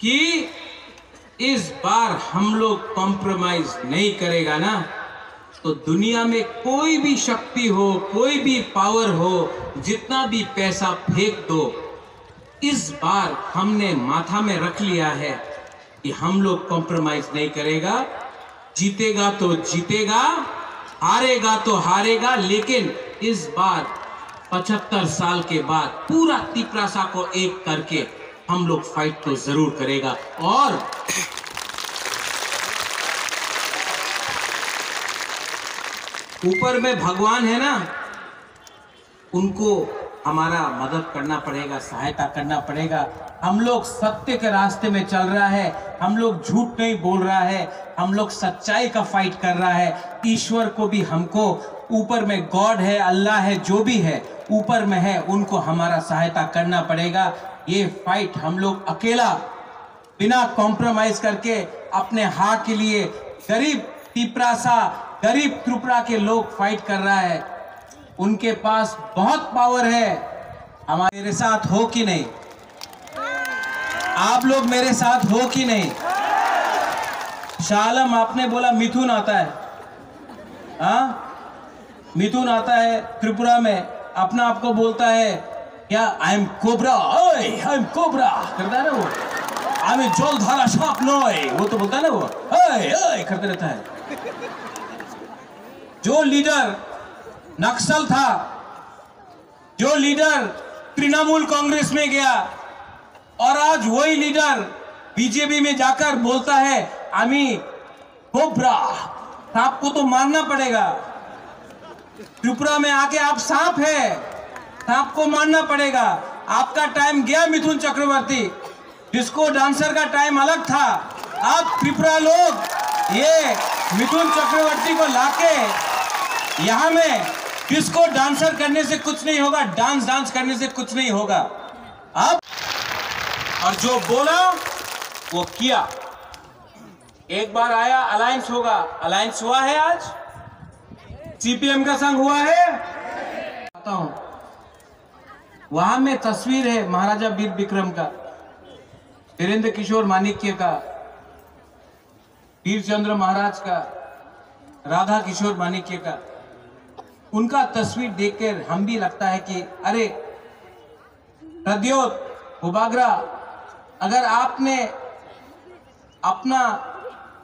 कि इस बार हम लोग कॉम्प्रोमाइज नहीं करेगा ना, तो दुनिया में कोई भी शक्ति हो, कोई भी पावर हो, जितना भी पैसा फेंक दो, इस बार हमने माथा में रख लिया है कि हम लोग कॉम्प्रोमाइज नहीं करेगा। जीतेगा तो जीतेगा, हारेगा तो हारेगा, लेकिन इस बार 75 साल के बाद पूरा तिपरासा को एक करके हम लोग फाइट तो जरूर करेगा। और ऊपर में भगवान है ना, उनको हमारा मदद करना पड़ेगा, सहायता करना पड़ेगा। हम लोग सत्य के रास्ते में चल रहा है, हम लोग झूठ नहीं बोल रहा है, हम लोग सच्चाई का फाइट कर रहा है। ईश्वर को भी हमको, ऊपर में गॉड है, अल्लाह है, जो भी है ऊपर में है, उनको हमारा सहायता करना पड़ेगा। ये फाइट हम लोग अकेला बिना कॉम्प्रोमाइज करके अपने हाँ के लिए गरीब तिपरासा, गरीब त्रिपुरा के लोग फाइट कर रहा है। उनके पास बहुत पावर है। हमारे मेरे साथ हो कि नहीं? आप लोग मेरे साथ हो कि नहीं? शालम, आपने बोला मिथुन आता है, हाँ मिथुन आता है त्रिपुरा में, अपना आपको बोलता है क्या? I am cobra, I am cobra करता है ना वो, आई एम जलधारा सांप नॉय, वो तो बोलता है ना वो, आई करते रहता है। जो लीडर नक्सल था, जो लीडर तृणमूल कांग्रेस में गया, और आज वही लीडर बीजेपी में जाकर बोलता है आमी कोबरा, आपको तो मानना पड़ेगा। त्रिपुरा में आके आप सांप है, सांप को मानना पड़ेगा। आपका टाइम गया मिथुन चक्रवर्ती, डिस्को डांसर का टाइम अलग था। आप त्रिपुरा लोग ये मिथुन चक्रवर्ती को लाके यहाँ में डिस्को डांसर करने से कुछ नहीं होगा, डांस करने से कुछ नहीं होगा। अब और जो बोला वो किया। एक बार आया अलायंस होगा, अलायंस हुआ है, आज सीपीएम का संग हुआ है। वहां में तस्वीर है महाराजा वीर विक्रम का, वीरेंद्र किशोर माणिक्य का, वीर चंद्र महाराज का, राधा किशोर माणिक्य का। उनका तस्वीर देखकर हम भी लगता है कि अरे प्रद्योत भूबागरा, अगर आपने अपना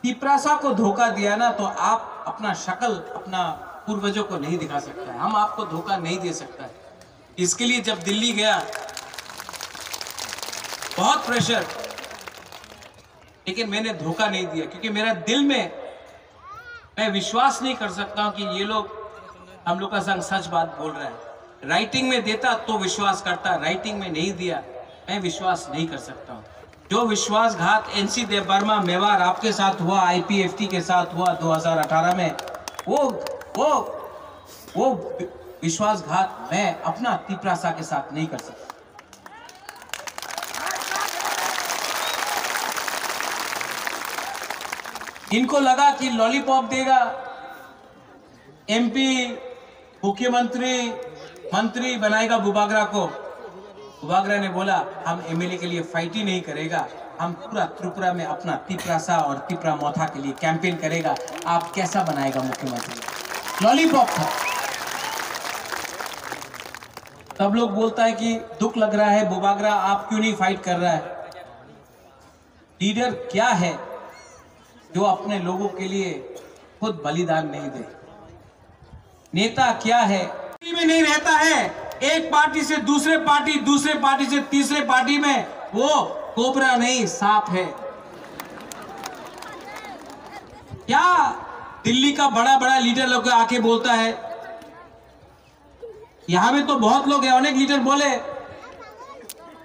तिपरासा को धोखा दिया ना, तो आप अपना शक्ल अपना पूर्वजों को नहीं दिखा सकता है। हम आपको धोखा नहीं दे सकता है। इसके लिए जब दिल्ली गया बहुत प्रेशर, लेकिन मैंने धोखा नहीं दिया, क्योंकि मेरा दिल में मैं विश्वास नहीं कर सकता हूं कि ये लोग हम लोग का संग सच बात बोल रहा है। राइटिंग में देता तो विश्वास करता, राइटिंग में नहीं दिया, मैं विश्वास नहीं कर सकता हूं। जो विश्वासघात एनसी देव वर्मा मेवाड़ आपके साथ हुआ, आईपीएफटी के साथ हुआ 2018 में, वो विश्वासघात मैं अपना तिपरासा के साथ नहीं कर सकता। इनको लगा कि लॉलीपॉप देगा, एमपी, मुख्यमंत्री, मंत्री बनाएगा भूबागरा को। भूबागरा ने बोला हम एमएलए के लिए फाइट ही नहीं करेगा, हम पूरा त्रिपुरा में अपना तिपरासा और तिपरा मोथा के लिए कैंपेन करेगा। आप कैसा बनाएगा मुख्यमंत्री? लॉलीपॉप था। तब लोग बोलता है कि दुख लग रहा है भूबागरा, आप क्यों नहीं फाइट कर रहा है? लीडर क्या है जो अपने लोगों के लिए खुद बलिदान नहीं दे? नेता क्या है में नहीं रहता है, एक पार्टी से दूसरे पार्टी, दूसरे पार्टी से तीसरे पार्टी में, वो कोबरा नहीं सांप है। क्या दिल्ली का बड़ा बड़ा लीडर लोग आके बोलता है, यहां में तो बहुत लोग हैं, अनेक लीडर बोले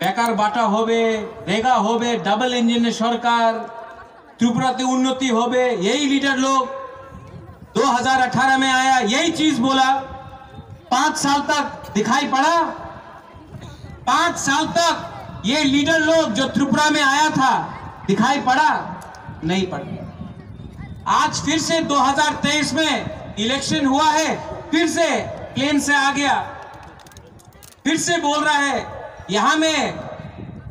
बेकार बाटा होबे, रेगा होबे, डबल इंजन सरकार, त्रिपुराते उन्नति होबे। यही लीडर लोग 2018 में आया, यही चीज बोला, 5 साल तक दिखाई पड़ा? 5 साल तक ये लीडर लोग जो त्रिपुरा में आया था दिखाई पड़ा? नहीं पड़ा। आज फिर से 2023 में इलेक्शन हुआ है, फिर से प्लेन से आ गया, फिर से बोल रहा है यहां में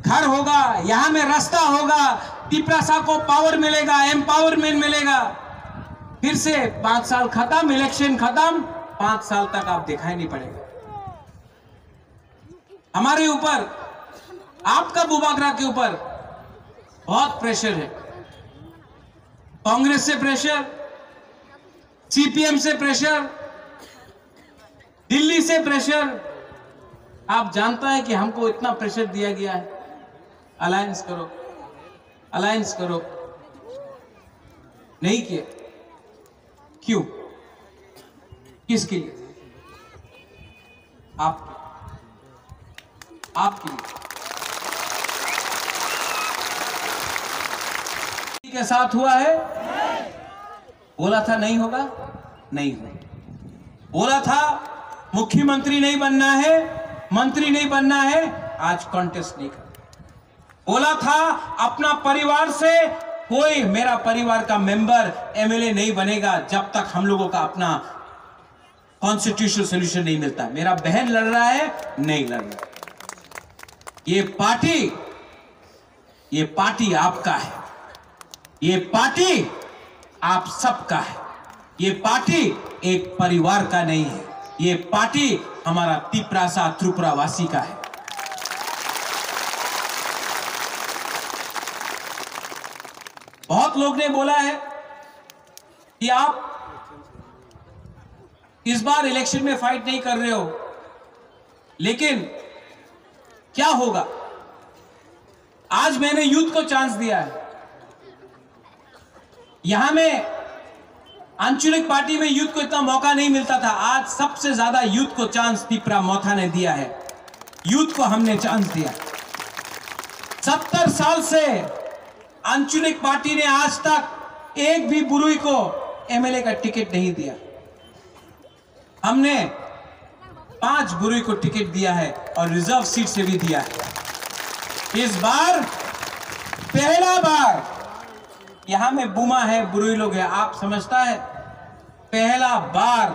घर होगा, यहां में रास्ता होगा, तिपरासा को पावर मिलेगा, एम्पावरमेंट मिलेगा। फिर से 5 साल खत्म, इलेक्शन खत्म, 5 साल तक आप दिखाई नहीं पड़ेगा। हमारे ऊपर, आपका बुबागरा के ऊपर बहुत प्रेशर है। कांग्रेस से प्रेशर, सीपीएम से प्रेशर, दिल्ली से प्रेशर। आप जानता है कि हमको इतना प्रेशर दिया गया है, अलायंस करो, अलायंस करो, नहीं किया। क्यों? किसके लिए? आपके लिए। के साथ हुआ है? बोला था नहीं होगा, नहीं हुआ। बोला था मुख्यमंत्री नहीं बनना है, मंत्री नहीं बनना है, आज कॉन्टेस्ट नहीं कर। बोला था अपना परिवार से कोई मेरा परिवार का मेंबर एमएलए नहीं बनेगा जब तक हम लोगों का अपना कॉन्स्टिट्यूशनल सॉल्यूशन नहीं मिलता। मेरा बहन लड़ रहा है, नहीं लड़ रहा। ये पार्टी आपका है, ये पार्टी आप सबका है। ये पार्टी एक परिवार का नहीं है, ये पार्टी हमारा तिपरासा त्रिपुरावासी का है। बहुत लोग ने बोला है कि आप इस बार इलेक्शन में फाइट नहीं कर रहे हो, लेकिन क्या होगा? आज मैंने यूथ को चांस दिया है। यहां में आंचलिक पार्टी में यूथ को इतना मौका नहीं मिलता था, आज सबसे ज्यादा यूथ को चांस तिपरा मोथा ने दिया है। यूथ को हमने चांस दिया। 70 साल से आंचलिक पार्टी ने आज तक एक भी बुरुई को एमएलए का टिकट नहीं दिया। हमने 5 बुरुई को टिकट दिया है और रिजर्व सीट से भी दिया है। इस बार पहला बार यहां में बुमा है, बुरुई लोग है, आप समझता है पहला बार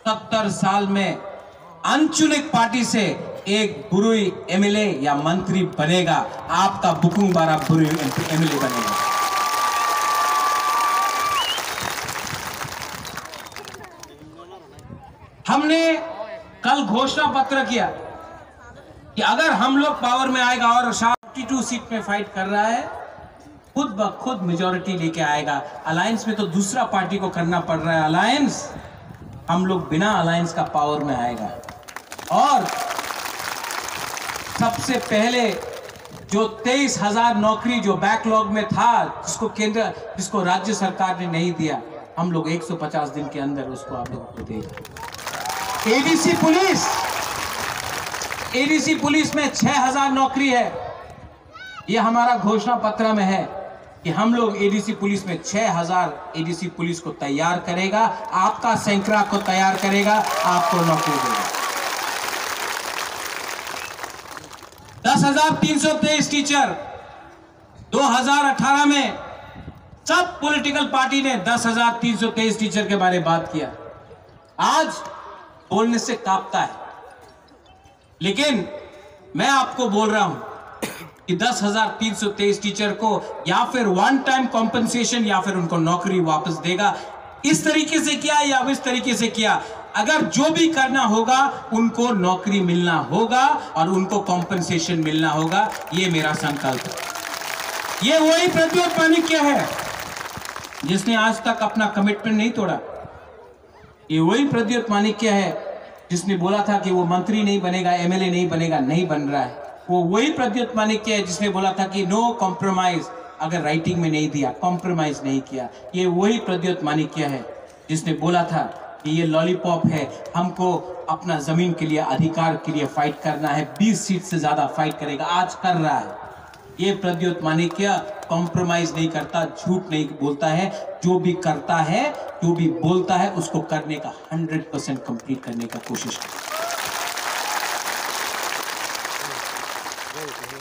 70 साल में आंचलिक पार्टी से एक बुरुई एमएलए या मंत्री बनेगा। आपका बुकुंग बारा बुरुई एमएलए बनेगा। हमने कल घोषणा पत्र किया कि अगर हम लोग पावर में आएगा और 42 सीट में फाइट कर रहा है, खुद ब खुद मेजॉरिटी लेके आएगा। अलायंस में तो दूसरा पार्टी को करना पड़ रहा है अलायंस, हम लोग बिना अलायंस का पावर में आएगा। और सबसे पहले जो 23,000 नौकरी जो बैकलॉग में था, जिसको राज्य सरकार ने नहीं दिया, हम लोग 150 दिन के अंदर उसको आप लोगों को देगा। एडीसी पुलिस में 6,000 नौकरी है। यह हमारा घोषणा पत्र में है कि हम लोग एडीसी पुलिस में 6,000 एडीसी पुलिस को तैयार करेगा, आपका सैकड़ा को तैयार करेगा, आपको नौकरी देगा। 10,323 टीचर 2018 में सब पॉलिटिकल पार्टी ने 10,323 टीचर के बारे में बात किया। आज बोलने से कांपता है, लेकिन मैं आपको बोल रहा हूं कि 10,323 टीचर को या फिर वन टाइम कॉम्पेंसेशन या फिर उनको नौकरी वापस देगा। इस तरीके से किया या इस तरीके से किया, अगर जो भी करना होगा उनको नौकरी मिलना होगा और उनको कॉम्पेंसेशन मिलना होगा। ये मेरा संकल्प है। ये वही प्रद्योत माणिक्य है जिसने आज तक अपना कमिटमेंट नहीं तोड़ा। ये वही प्रद्योत माणिक्य है जिसने बोला था कि वो मंत्री नहीं बनेगा, एमएलए नहीं बनेगा, नहीं बन रहा है। वो वही प्रद्योत माणिक्य है जिसने बोला था कि नो कॉम्प्रोमाइज, अगर राइटिंग में नहीं दिया, कॉम्प्रोमाइज नहीं किया। ये वही प्रद्योत माणिक्य है जिसने बोला था कि ये लॉलीपॉप है, हमको अपना जमीन के लिए, अधिकार के लिए फाइट करना है, 20 सीट से ज्यादा फाइट करेगा, आज कर रहा है। ये प्रद्योत माणिक्य कॉम्प्रोमाइज नहीं करता, झूठ नहीं बोलता है, जो भी करता है, जो भी बोलता है उसको करने का 100% कंप्लीट करने का कोशिश करता है।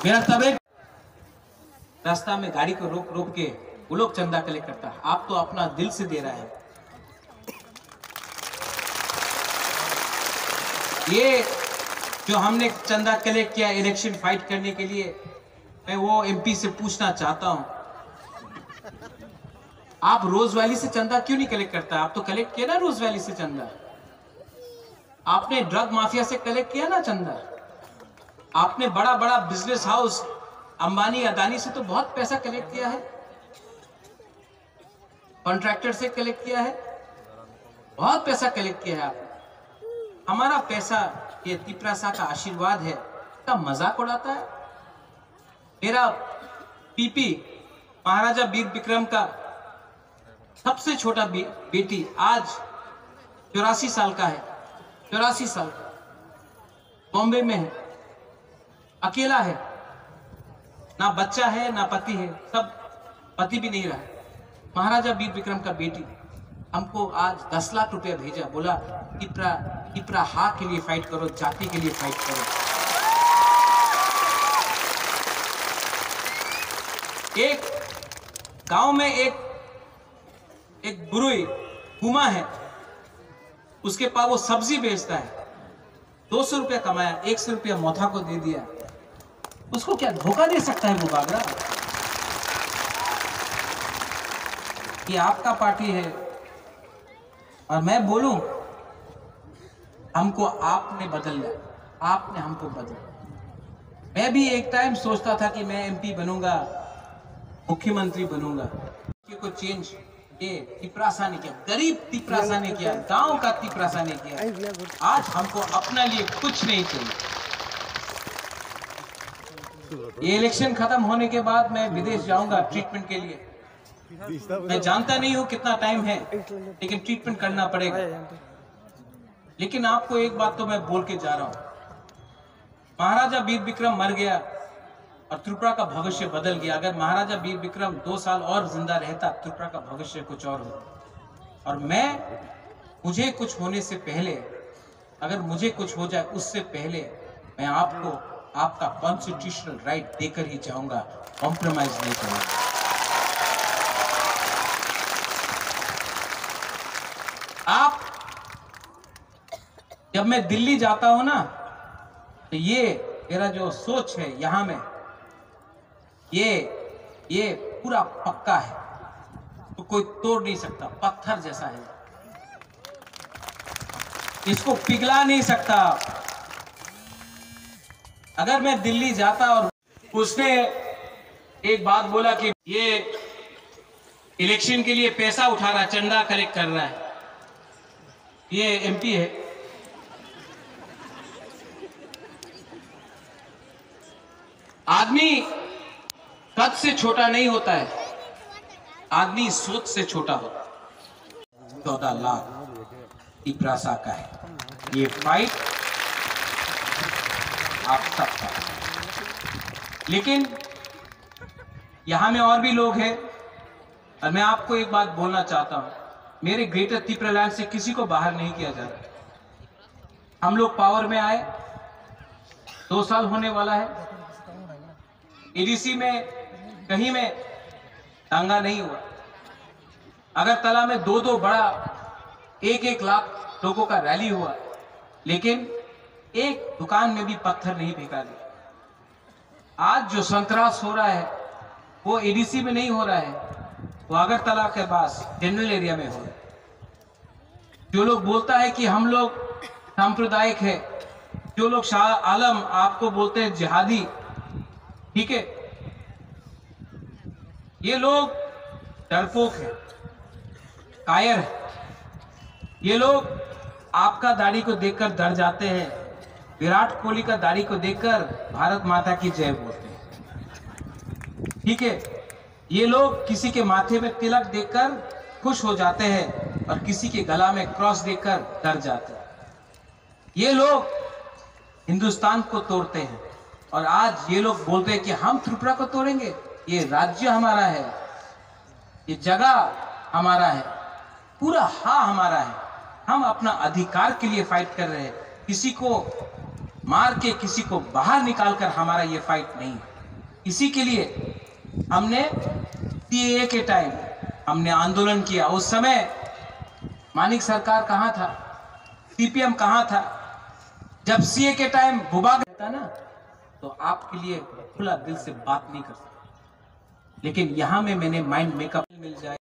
मेरा तब एक रास्ता में गाड़ी को रोक रोक के वो लोग चंदा कलेक्ट करता है, आप तो अपना दिल से दे रहा है। ये जो हमने चंदा कलेक्ट किया इलेक्शन फाइट करने के लिए, मैं वो एमपी से पूछना चाहता हूं, आप रोज वैली से चंदा क्यों नहीं कलेक्ट करता? आप तो कलेक्ट किया ना रोज वैली से चंदा। आपने ड्रग माफिया से कलेक्ट किया ना चंदा। आपने बड़ा बड़ा बिजनेस हाउस अंबानी अदानी से तो बहुत पैसा कलेक्ट किया है, कॉन्ट्रैक्टर से कलेक्ट किया है, बहुत पैसा कलेक्ट किया है आपने। हमारा पैसा ये तिपरासा का आशीर्वाद है का मजाक उड़ाता है। मेरा पीपी महाराजा वीर विक्रम का सबसे छोटा बेटी आज 84 साल का है, 84 साल का, बॉम्बे में है, अकेला है, ना बच्चा है ना पति है, सब पति भी नहीं रहा। महाराजा वीर विक्रम का बेटी हमको आज 10 लाख रुपया भेजा, बोला तिपरा हा के लिए फाइट करो, जाति के लिए फाइट करो। एक गांव में एक बुरुई हुमा है, उसके पास वो सब्जी बेचता है, 200 रुपया कमाया, 100 रुपया मोथा को दे दिया। उसको क्या धोखा दे सकता है वो बागरा? ये आपका पार्टी है और मैं बोलूं हमको आपने बदल दिया, आपने हमको बदला। मैं भी एक टाइम सोचता था कि मैं एमपी बनूंगा, मुख्यमंत्री बनूंगा। को चेंज ये तिपरासा ने किया, गरीब तिपरासा ने किया, गांव का तिपरासा ने किया। आज हमको अपने लिए कुछ नहीं चाहिए। ये इलेक्शन खत्म होने के बाद मैं विदेश जाऊंगा ट्रीटमेंट के लिए। मैं जानता नहीं हूं कितना टाइम है, लेकिन ट्रीटमेंट करना पड़ेगा। लेकिन आपको एक बात तो मैं बोल के जा रहा हूं, महाराजा वीर विक्रम मर गया और त्रिपुरा का भविष्य बदल गया। अगर महाराजा वीर विक्रम 2 साल और जिंदा रहता, त्रिपुरा का भविष्य कुछ और होता। और मुझे कुछ होने से पहले, अगर मुझे कुछ हो जाए उससे पहले मैं आपको आपका कॉन्स्टिट्यूशनल राइट देकर ही जाऊंगा, कॉम्प्रोमाइज नहीं करूंगा। आप जब मैं दिल्ली जाता हूं ना, तो ये मेरा जो सोच है यहां में, ये पूरा पक्का है, तो कोई तोड़ नहीं सकता, पत्थर जैसा है, इसको पिघला नहीं सकता। अगर मैं दिल्ली जाता और उसने एक बात बोला कि ये इलेक्शन के लिए पैसा उठा रहा है, चंदा कलेक्ट कर रहा है, ये एमपी है, आदमी कद से छोटा नहीं होता है, आदमी सोच से छोटा होता है। 14 लाख तिपरासा का है, ये फाइट आप सबका। लेकिन यहां में और भी लोग हैं और मैं आपको एक बात बोलना चाहता हूं, मेरे ग्रेटर त्रिपुरा लैंड से किसी को बाहर नहीं किया जा रहा। हम लोग पावर में आए, 2 साल होने वाला है, एडीसी में कहीं में दंगा नहीं हुआ। अगरतला में 2 बड़ा 1-1 लाख लोगों का रैली हुआ, लेकिन एक दुकान में भी पत्थर नहीं फेंका गया। आज जो संतरास हो रहा है वो एडीसी में नहीं हो रहा है, वो अगरतला के पास जनरल एरिया में हो रहा है। जो लोग बोलता है कि हम लोग सांप्रदायिक है, जो लोग शाह आलम आपको बोलते हैं जिहादी, ठीक है, ये लोग डरपोक है, कायर है। ये लोग आपका दाढ़ी को देखकर डर जाते हैं, विराट कोहली का दाढ़ी को देखकर भारत माता की जय बोलते हैं, ठीक है। ये लोग किसी के माथे में तिलक देखकर खुश हो जाते हैं और किसी के गला में क्रॉस देखकर डर जाते हैं। ये लोग हिंदुस्तान को तोड़ते हैं और आज ये लोग बोलते हैं कि हम त्रिपुरा को तोड़ेंगे। ये राज्य हमारा है, ये जगह हमारा है, पूरा हाँ हमारा है। हम अपना अधिकार के लिए फाइट कर रहे हैं, किसी को मार के किसी को बाहर निकालकर हमारा ये फाइट नहीं है। इसी के लिए हमने सीएए के टाइम हमने आंदोलन किया। उस समय मानिक सरकार कहाँ था, सीपीएम कहाँ था? जब सीए के टाइम भूभाग था ना, तो आपके लिए खुला दिल से बात नहीं कर सकता। लेकिन यहां में मैंने माइंड मेकअप मिल जाए